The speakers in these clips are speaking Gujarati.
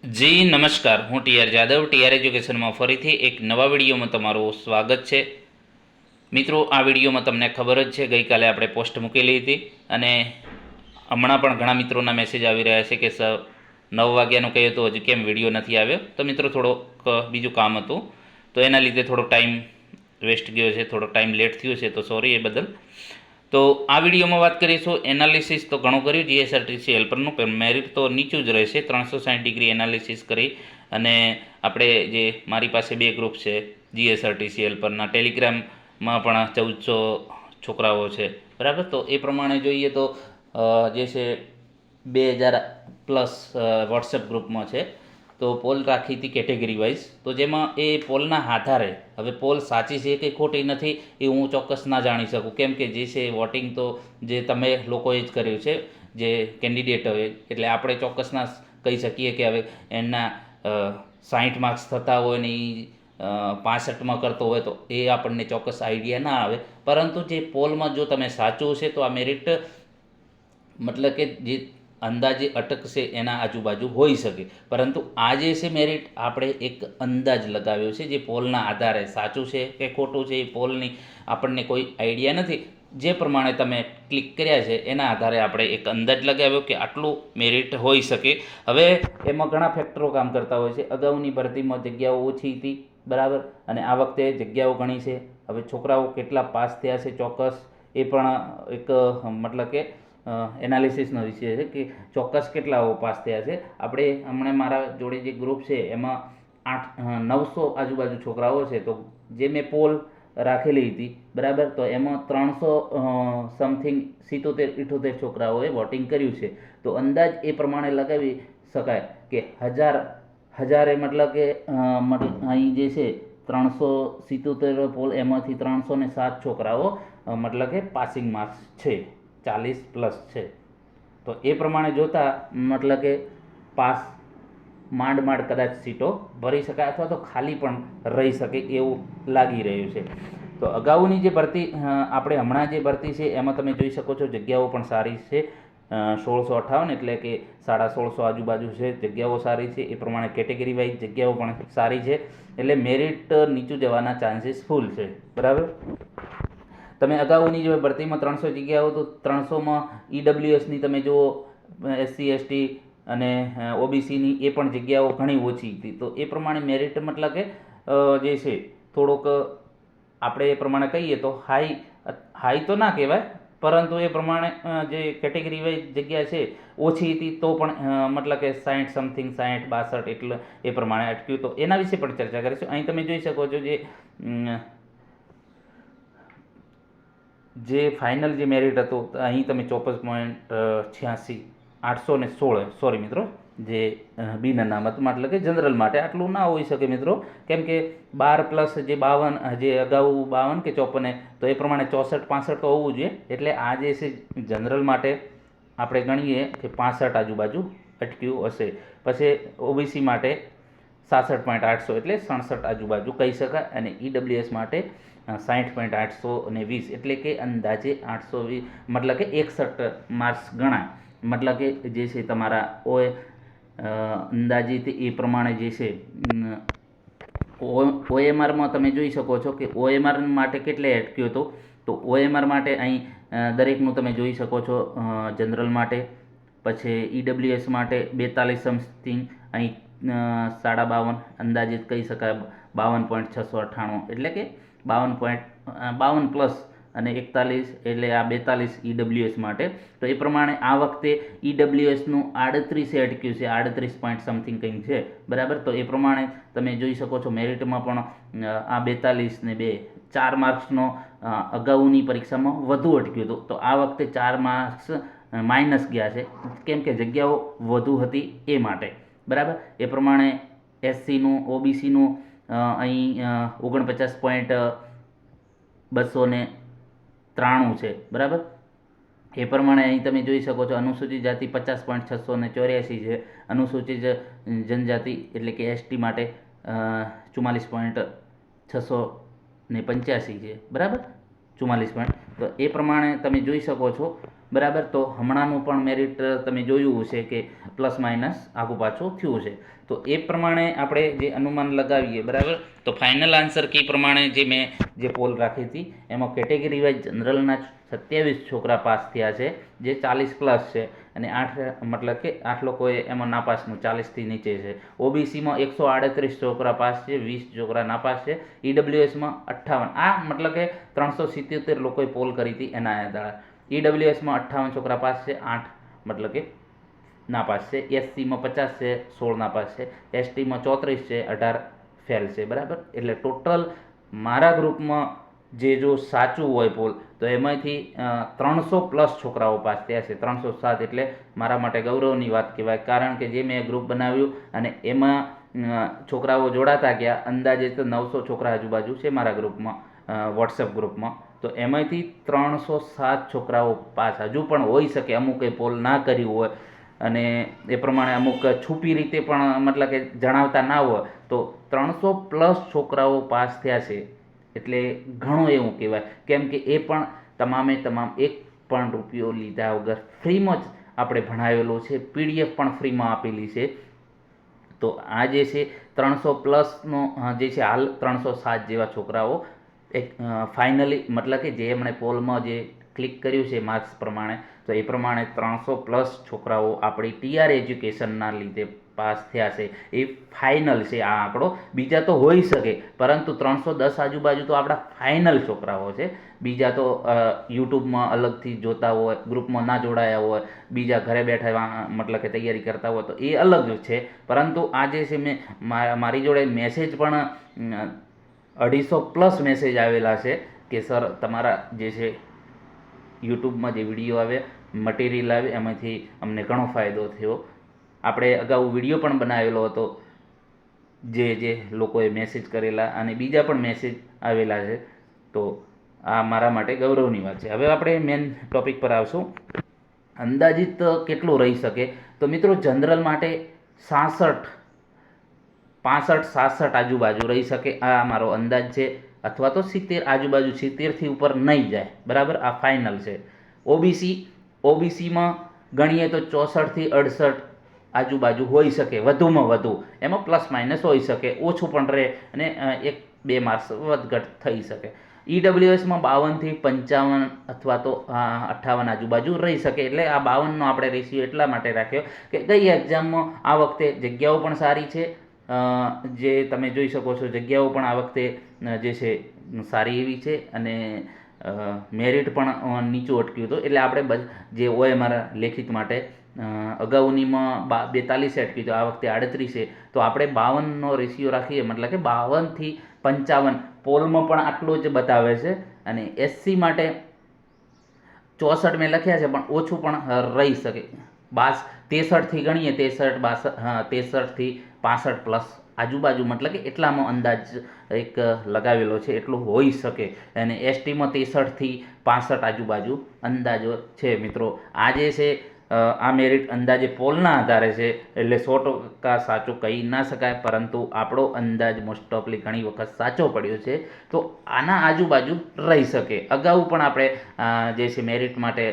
જી નમસ્કાર, હું ટીઆર જાદવ ટીઆર એજ્યુકેશનમાં ફરીથી એક નવા વિડીયોમાં તમારું સ્વાગત છે. મિત્રો, આ વિડીયોમાં તમને ખબર જ છે, ગઈકાલે આપણે પોસ્ટ મૂકેલી હતી અને હમણાં પણ ઘણા મિત્રોના મેસેજ આવી રહ્યા છે કે સર 9 વાગ્યાનું કહ્યું તો હજી કેમ વિડીયો નથી આવ્યો. તો મિત્રો, થોડોક બીજું કામ હતું, તો એના લીધે થોડો ટાઈમ વેસ્ટ ગયો છે, થોડો ટાઈમ લેટ થયો છે, તો સોરી એ બદલ. તો આ વિડીયોમાં વાત કરીશું એનાલિસિસ તો ઘણું કર્યું જીએસઆરટીસી હેલ્પરનું, પણ મેરિટ તો નીચું જ રહેશે. 360 ડિગ્રી એનાલિસિસ કરી અને આપણે જે મારી પાસે 2 ગ્રુપ છે જીએસઆરટીસી હેલ્પરના, ટેલિગ્રામમાં પણ 1400 છોકરાઓ છે, બરાબર. તો એ પ્રમાણે જોઈએ તો જે છે 2000 પ્લસ વોટ્સએપ ગ્રુપમાં છે. તો પોલ રાખી હતી કેટેગરી વાઇઝ, તો જેમાં એ પોલના આધારે, હવે પોલ સાચી છે કે ખોટી નથી એ હું ચોક્કસ ના જાણી શકું, કેમ કે જે છે વોટિંગ તો જે તમે લોકોએ જ કર્યું છે, જે કેન્ડિડેટોએ. એટલે આપણે ચોક્કસ ના કહી શકીએ કે હવે એના 60 માર્ક્સ થતા હોય ને એ 65માં કરતો હોય, તો એ આપણને ચોક્કસ આઈડિયા ના આવે. પરંતુ જે પોલમાં જો તમે સાચું છે તો આ મેરિટ મતલબ કે જે અંદાજે અટકશે એના આજુબાજુ હોઈ શકે. પરંતુ આ જે છે મેરિટ આપણે એક અંદાજ લગાવ્યો છે, જે પોલના આધારે સાચું છે કે ખોટું છે એ પોલની આપણને કોઈ આઈડિયા નથી. જે પ્રમાણે તમે ક્લિક કર્યા છે એના આધારે આપણે એક અંદાજ લગાવ્યો કે આટલું મેરિટ હોઈ શકે. હવે એમાં ઘણા ફેક્ટરો કામ કરતા હોય છે. અગાઉની ભરતીમાં જગ્યાઓ ઓછી હતી, બરાબર, અને આ વખતે જગ્યાઓ ઘણી છે. હવે છોકરાઓ કેટલા પાસ થયા છે ચોક્કસ એ પણ એક મતલબ કે એનાલિસિસનો વિષય છે કે ચોક્કસ કેટલાઓ પાસ થયા છે. આપણે હમણાં મારા જોડે જે ગ્રુપ છે એમાં 900 આજુબાજુ છોકરાઓ છે. તો જે મેં પોલ રાખેલી હતી, બરાબર, તો એમાં 300 સમથિંગ 77-78 છોકરાઓએ વોટિંગ કર્યું છે. તો અંદાજ એ પ્રમાણે લગાવી શકાય કે હજારે મતલબ કે અહીં જે છે 377 પોલ, એમાંથી 307 છોકરાઓ મતલબ કે પાસિંગ માર્ક્સ છે, 40 પ્લસ છે. તો એ પ્રમાણે જોતા મતલબ કે પાસ માંડ કદાચ સીટો ભરી શકાય અથવા તો ખાલી પણ રહી શકે એવું લાગી રહ્યું છે. તો અગાઉની જે ભરતી આપણે હમણાં જે ભરતી છે એમાં તમે જોઈ શકો છો જગ્યાઓ પણ સારી છે. 1658 એટલે કે 1650 આજુબાજુ છે, જગ્યાઓ સારી છે. એ પ્રમાણે કેટેગરી વાઇઝ જગ્યાઓ પણ સારી છે. એટલે મેરિટ નીચું જવાના ચાન્સીસ ફૂલ છે, બરાબર. તમે અગાઉની જો ભરતીમાં 300 જગ્યાઓ, તો 300માં ઈડબ્લ્યુએસની તમે જુઓ, એસસી એસટી અને ઓબીસીની એ પણ જગ્યાઓ ઘણી ઓછી હતી. તો એ પ્રમાણે મેરિટ મતલબ કે જે છે થોડોક આપણે એ પ્રમાણે કહીએ તો હાઈ તો ના કહેવાય, પરંતુ એ પ્રમાણે જે કેટેગરી વાઇઝ જગ્યા છે ઓછી હતી, તો પણ મતલબ કે 60 સમથિંગ 60 62 એટલે એ પ્રમાણે અટક્યું. તો એના વિશે પણ ચર્ચા કરીશું. અહીં તમે જોઈ શકો છો જે ફાઇનલ જે મેરિટ હતું, અહીં તમે 54.86 816, સોરી મિત્રો, જે બિન અનામત એટલે કે જનરલ માટે આટલું ના હોઈ શકે મિત્રો, કેમ કે 12 પ્લસ જે 52, જે અગાઉ 52 કે 54, તો એ પ્રમાણે 64 65 તો હોવું જોઈએ. એટલે આ જે છે જનરલ માટે આપણે ગણીએ કે 65 આજુબાજુ અટક્યું હશે. પછી ઓબીસી માટે 66.800 એટલે 67 આજુબાજુ કહી શકાય, અને ઈડબ્લ્યુએસ માટે 60.820 એટલે કે અંદાજે 820, મતલબ કે 61 માર્ક્સ ગણાય. મતલબ કે જે છે તમારા અંદાજિત એ પ્રમાણે જે છે ઓએમઆરમાં તમે જોઈ શકો છો કે ઓએમઆર માટે કેટલે અટક્યો હતો. તો ઓએમઆર માટે અહીં દરેકનું તમે જોઈ શકો છો. જનરલ માટે, પછી ઈડબ્લ્યુએસ માટે 42 સમથિંગ, અહીં 52.5 અંદાજિત કહી શકાય, 52.698 એટલે કે 52 પ્લસ, અને 41 એટલે આ 42 ઈડબ્લ્યુએસ માટે. તો એ પ્રમાણે આ વખતે ઈડબ્લ્યુએસનું 38 અટક્યું છે, 38 પોઈન્ટ સમથિંગ કંઈક છે, બરાબર. તો એ પ્રમાણે તમે જોઈ શકો છો મેરિટમાં પણ આ 42 ને 2 4 માર્ક્સનો અગાઉની પરીક્ષામાં વધુ અટક્યું હતું. તો આ વખતે 4 માર્ક્સ માઇનસ ગયા છે, કેમ કે જગ્યાઓ વધુ હતી એ માટે, બરાબર. એ પ્રમાણે એસસીનું ઓબીસીનું અહીં 49.293 છે, બરાબર. એ પ્રમાણે અહીં તમે જોઈ શકો છો અનુસૂચિત જાતિ 50.684 છે, અનુસૂચિત જનજાતિ એટલે કે એસટી માટે 44.685 છે, બરાબર, 44 પોઈન્ટ. તો એ પ્રમાણે તમે જોઈ શકો છો બરાબર. તો હમણાંનું પણ મેરિટ તમે જોયું હશે કે પ્લસ માઇનસ આગુ પાછું થયું છે. તો એ પ્રમાણે આપણે જે અનુમાન લગાવીએ, બરાબર. તો ફાઇનલ આન્સર કી પ્રમાણે જે મેં જે પોલ રાખી હતી એમાં કેટેગરી વાઇઝ જનરલના 27 છોકરા પાસ થયા છે, જે 40 પ્લસ છે, અને 8 મતલબ કે 8 લોકોએ એમાં નાપાસનું 40થી નીચે છે. ઓબીસીમાં 138 છોકરા પાસ છે, 20 છોકરા નાપાસ છે. ઈડબ્લ્યુએસમાં 58, આ મતલબ કે 377 લોકોએ પોલ કરી હતી એના આધારે. ઈડબ્લ્યુએસમાં 58 છોકરા પાસ છે, 8 મતલબ કે નાપાસ છે. એસસીમાં 50 છે, 16 નાપાસ છે. એસટીમાં 34 છે, 18 ફેલ છે, બરાબર. એટલે ટોટલ મારા ગ્રુપમાં જે જો સાચું હોય પોલ તો એમાંથી 300 પ્લસ છોકરાઓ પાસ થયા છે. 307 એટલે મારા માટે ગૌરવની વાત કહેવાય, કારણ કે જે મેં ગ્રુપ બનાવ્યું અને એમાં છોકરાઓ જોડાતા ગયા, અંદાજે તો 900 છોકરા આજુબાજુ છે મારા ગ્રુપમાં, વોટ્સએપ ગ્રુપમાં. તો એમાંથી 307 છોકરાઓ પાસ હજુ પણ હોઈ શકે, અમુકે પોલ ના કર્યું હોય અને એ પ્રમાણે અમુક છુપી રીતે પણ મતલબ કે જણાવતા ના હોય, તો 300 પ્લસ છોકરાઓ પાસ થયા છે એટલે ઘણું એવું કહેવાય. કેમ કે એ પણ તમામે તમામ એક પણ રૂપિયો લીધા વગર ફ્રીમાં જ આપણે ભણાવેલો છે, પીડીએફ પણ ફ્રીમાં આપેલી છે. તો આ જે છે 300 પ્લસનો જે છે હાલ 307 જેવા છોકરાઓ એક ફાઇનલી મતલબ કે જે એમણે પોલમાં જે ક્લિક કર્યું છે માર્ક્સ પ્રમાણે, તો એ પ્રમાણે 300 પ્લસ છોકરાઓ આપણી ટીઆર એજ્યુકેશનના લીધે પાસ થયા છે. એ ફાઇનલ છે આ આંકડો. બીજા તો હોઈ શકે, પરંતુ 310 આજુબાજુ તો આપણા ફાઇનલ છોકરાઓ છે. બીજા તો યુટ્યુબમાં અલગથી જોતા હોય, ગ્રુપમાં ના જોડાયા હોય, બીજા ઘરે બેઠા મતલબ કે તૈયારી કરતા હોય, તો એ અલગ છે. પરંતુ આ જે છે મેં મારી જોડે મેસેજ પણ 250 પ્લસ મેસેજ આવેલા છે કે સર તમારા જે છે યુટ્યુબમાં જે વિડીયો આવે, મટીરિયલ આવે, એમાંથી અમને ઘણો ફાયદો થયો. આપણે અગાઉ વિડીયો પણ બનાવેલો હતો, જે લોકોએ મેસેજ કરેલા, અને બીજા પણ મેસેજ આવેલા છે. તો આ મારા માટે ગૌરવની વાત છે. હવે આપણે મેન ટોપિક પર આવશું. અંદાજિત કેટલું રહી શકે? તો મિત્રો જનરલ માટે 65, 65, 67 આજુબાજુ રહી શકે, આ મારો અંદાજ છે. અથવા તો 70 આજુબાજુ, 70થી ઉપર નહીં જાય, બરાબર. આ ફાઇનલ છે. ઓબીસીમાં ગણીએ તો 64થી 68 આજુબાજુ હોઈ શકે, વધુમાં વધુ. એમાં પ્લસ માઇનસ હોઈ શકે, ઓછું પણ રહે અને 1-2 માર્ક્સ વધઘટ થઈ શકે. ઈડબ્લ્યુએસમાં 52થી 55 અથવા તો 58 આજુબાજુ રહી શકે. એટલે આ 52નો આપણે રેશિયો એટલા માટે રાખ્યો કે કઈ એક્ઝામમાં આ વખતે જગ્યાઓ પણ સારી છે, જે તમે જોઈ શકો છો, જગ્યાઓ પણ આ વખતે જે છે સારી એવી છે, અને મેરિટ પણ નીચું અટક્યું હતું. એટલે આપણે જે હોય અમારા લેખિત માટે અગાઉનીમાં 42 અટક્યું હતું, આ વખતે 38 છે. તો આપણે 52નો રેશિયો રાખીએ, મતલબ કે 52થી 55. પોલમાં પણ આટલું જ બતાવે છે. અને એસસી માટે 64 મેં લખ્યા છે, પણ ઓછું પણ રહી શકે. 63થી ગણીએ, 63થી 65 પ્લસ આજુબાજુ, મતલબ કે એટલામાં અંદાજ એક લગાવેલો છે, એટલું હોઈ શકે. અને એસટીમાં 63થી 65 આજુબાજુ અંદાજો છે. મિત્રો આ જે છે આ મેરિટ અંદાજે પોલના આધારે છે, એટલે 100% સાચું કહી ના શકાય, પરંતુ આપણો અંદાજ મોસ્ટ ઓફલી ઘણી વખત સાચો પડ્યો છે. તો આના આજુબાજુ રહી શકે. અગાઉ પણ આપણે જે છે મેરિટ માટે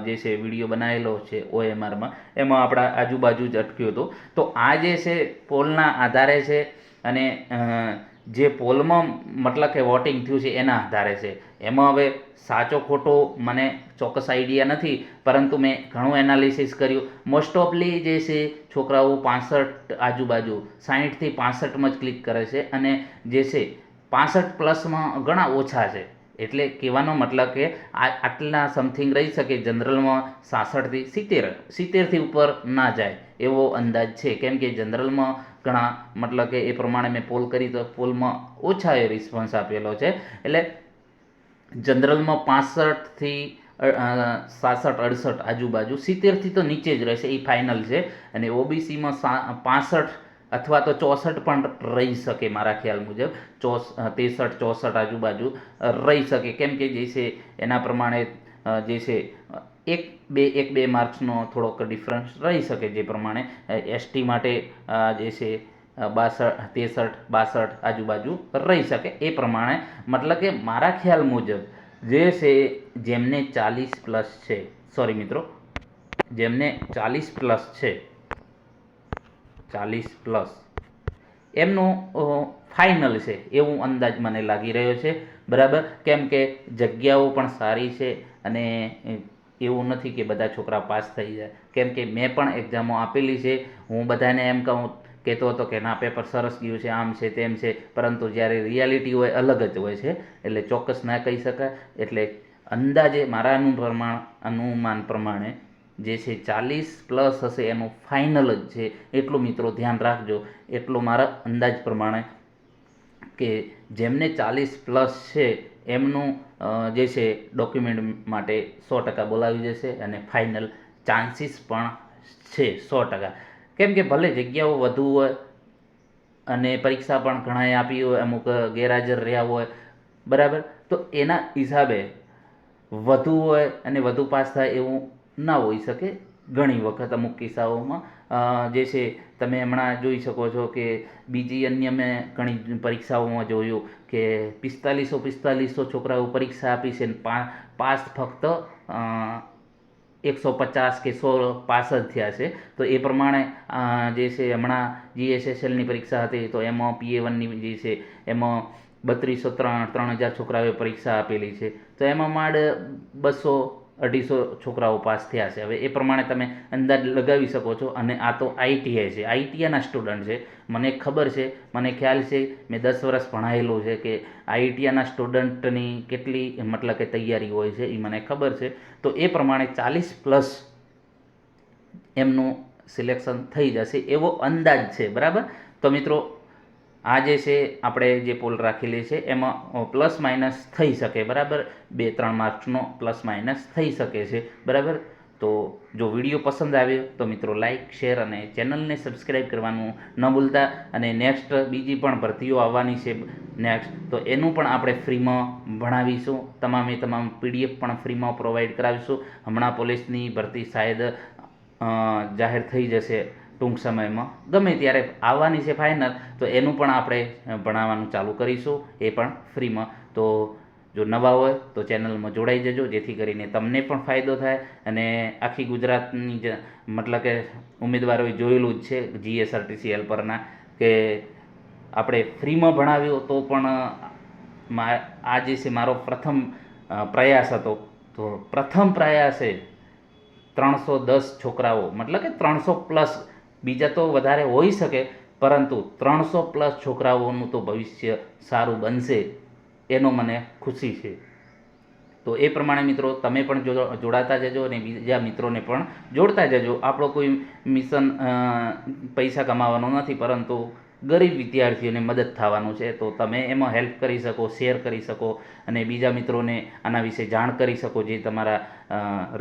જે છે વિડીયો બનાવેલો છે ઓએમઆરમાં, એમાં આપણા આજુબાજુ જ અટક્યું હતું. તો આ જે છે પોલના આધારે છે, અને જે પોલમાં મતલબ કે વોટિંગ થયું છે એના આધારે છે. એમાં હવે સાચો ખોટો મને ચોક્કસ આઈડિયા નથી, પરંતુ મેં ઘણું એનાલિસિસ કર્યું. મોસ્ટ ઓફલી જે છે છોકરાઓ 65 આજુબાજુ, 60થી 65માં જ ક્લિક કરે છે, અને જે છે 65 પ્લસમાં ઘણા ઓછા છે. એટલે કહેવાનો મતલબ કે આટલા સમથિંગ રહી શકે. જનરલમાં 66થી 70, 70થી ઉપર ના જાય એવો અંદાજ છે. કેમ કે જનરલમાં ઘણા મતલબ કે એ પ્રમાણે મેં પોલ કરી, તો પોલમાં ઓછા એ રિસ્પોન્સ આપેલો છે. એટલે જનરલમાં 65થી 67, 68 આજુબાજુ, 70થી તો નીચે જ રહેશે, એ ફાઇનલ છે. અને ઓબીસીમાં 65 અથવા તો 64 પણ રહી શકે મારા ખ્યાલ મુજબ. 63, 64 આજુબાજુ રહી શકે. કેમ કે જે છે એના પ્રમાણે જે છે એક બે માર્ક્સનો થોડોક ડિફરન્સ રહી શકે. જે પ્રમાણે એસટી માટે જે છે 62, 63, 62 આજુબાજુ રહી શકે. એ પ્રમાણે મતલબ કે મારા ખ્યાલ મુજબ જે છે જેમને 40 પ્લસ છે, સોરી મિત્રો, જેમને 40 પ્લસ છે, 40 પ્લસ એમનું ફાઇનલ છે એવું અંદાજ મને લાગી રહ્યો છે, બરાબર. કેમ કે જગ્યાઓ પણ સારી છે અને એવું નથી કે બધા છોકરા પાસ થઈ જાય, કેમ કે મેં પણ એક્ઝામો આપેલી છે. હું બધાને એમ કહેતો હતો કે ના પેપર સરસ ગયું છે, આમ છે તેમ છે, પરંતુ જ્યારે રિયાલિટી હોય અલગ જ હોય છે, એટલે ચોક્કસ ના કહી શકાય. એટલે અંદાજે મારા અનુમાન પ્રમાણે જે છે 40 પ્લસ હશે એનું ફાઇનલ જ છે, એટલું મિત્રો ધ્યાન રાખજો. એટલું મારા અંદાજ પ્રમાણે કે જેમને 40 પ્લસ છે એમનું જે છે ડોક્યુમેન્ટ માટે 100% બોલાવી જશે અને ફાઇનલ ચાન્સીસ પણ છે 100%. કેમ કે ભલે જગ્યાઓ વધુ હોય અને પરીક્ષા પણ ઘણાએ આપી હોય, અમુક ગેરહાજર રહ્યા હોય, બરાબર, તો એના હિસાબે વધુ હોય અને વધુ પાસ થાય એવું ના હોઈ શકે. ઘણી વખત અમુક કિસ્સાઓમાં જે છે તમે હમણાં જોઈ શકો છો કે બીજી અન્ય મેં ઘણી પરીક્ષાઓમાં જોયું કે 4500 છોકરાઓ પરીક્ષા આપી છે ને પાસ ફક્ત 150 કે 100 પાસ જ થયા છે. તો એ પ્રમાણે જે છે હમણાં GSSLની પરીક્ષા હતી તો એમાં PA1ની જે છે એમાં 3203 છોકરાઓએ પરીક્ષા આપેલી છે, તો એમાં માંડ 200-250 છોકરાઓ પાસ થયા છે. હવે એ પ્રમાણે તમે અંદાજ લગાવી શકો છો. અને આ તો ITI છે, ITIના સ્ટુડન્ટ છે, મને ખબર છે, મને ખ્યાલ છે, મેં 10 વર્ષ ભણાયેલું છે કે ITIના સ્ટુડન્ટની કેટલી મતલબ કે તૈયારી હોય છે એ મને ખબર છે. તો એ પ્રમાણે 40 પ્લસ એમનું સિલેક્શન થઈ જશે એવો અંદાજ છે, બરાબર. તો મિત્રો આ જે છે આપણે જે પોલ રાખેલી છે એમાં પ્લસ માઇનસ થઈ શકે, બરાબર, 2-3 માર્ક્સનો પ્લસ માઇનસ થઈ શકે છે, બરાબર. તો જો વિડીયો પસંદ આવ્યો તો મિત્રો લાઇક, શેર અને ચેનલને સબસ્ક્રાઈબ કરવાનું ન ભૂલતા. અને નેક્સ્ટ બીજી પણ ભરતીઓ આવવાની છે નેક્સ્ટ, તો એનું પણ આપણે ફ્રીમાં ભણાવીશું. તમામ PDF પણ ફ્રીમાં પ્રોવાઈડ કરાવીશું. હમણાં પોલીસની ભરતી શાયદ જાહેર થઈ જશે ટૂંક સમયમાં, ગમે ત્યારે આવવાની છે ફાઇનલ, તો એનું પણ આપણે ભણાવવાનું ચાલુ કરીશું, એ પણ ફ્રીમાં. તો જો નવા હોય તો ચેનલમાં જોડાઈ જજો, જેથી કરીને તમને પણ ફાયદો થાય. અને આખી ગુજરાતની મતલબ કે ઉમેદવારોએ જોયેલું જ છે GSRTC હેલ્પરના કે આપણે ફ્રીમાં ભણાવ્યું તો પણ આ જે છે મારો પ્રથમ પ્રયાસ હતો. તો પ્રથમ પ્રયાસે 310 છોકરાઓ, મતલબ કે 300 પ્લસ, બીજા તો વધારે હોઈ શકે, પરંતુ 300 પ્લસ છોકરાઓનું તો ભવિષ્ય સારું બનશે એનો મને ખુશી છે. તો એ પ્રમાણે મિત્રો તમે પણ જોડાતા જજો અને બીજા મિત્રોને પણ જોડતા જજો. આપણો કોઈ મિશન પૈસા કમાવાનો નથી, પરંતુ ગરીબ વિદ્યાર્થીઓને મદદ થવાનું છે. તો તમે એમાં હેલ્પ કરી શકો, શેર કરી શકો અને બીજા મિત્રોને આના વિશે જાણ કરી શકો, જે તમારા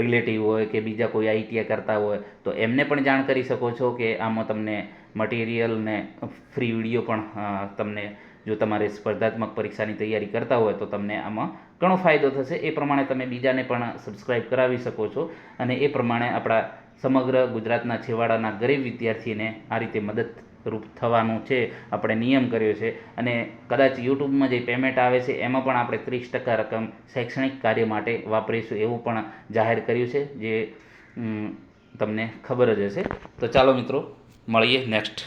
રિલેટિવ હોય કે બીજા કોઈ ITI કરતા હોય તો એમને પણ જાણ કરી શકો છો કે આમાં તમને મટીરિયલ ને ફ્રી વિડીયો પણ તમને, જો તમારે સ્પર્ધાત્મક પરીક્ષાની તૈયારી કરતા હોય તો તમને આમાં ઘણો ફાયદો થશે. એ પ્રમાણે તમે બીજાને પણ સબસ્ક્રાઈબ કરાવી શકો છો અને એ પ્રમાણે આપણા સમગ્ર ગુજરાતના છેવાડાના ગરીબ વિદ્યાર્થીને આ રીતે મદદરૂપ થવાનું છે, આપણે નિયમ કર્યો છે. અને કદાચ યુટ્યુબમાં જે પેમેન્ટ આવે છે એમાં પણ આપણે 30% રકમ શૈક્ષણિક કાર્ય માટે વાપરીશું એવું પણ જાહેર કર્યું છે, જે તમને ખબર જ હશે. તો ચાલો મિત્રો મળીએ નેક્સ્ટ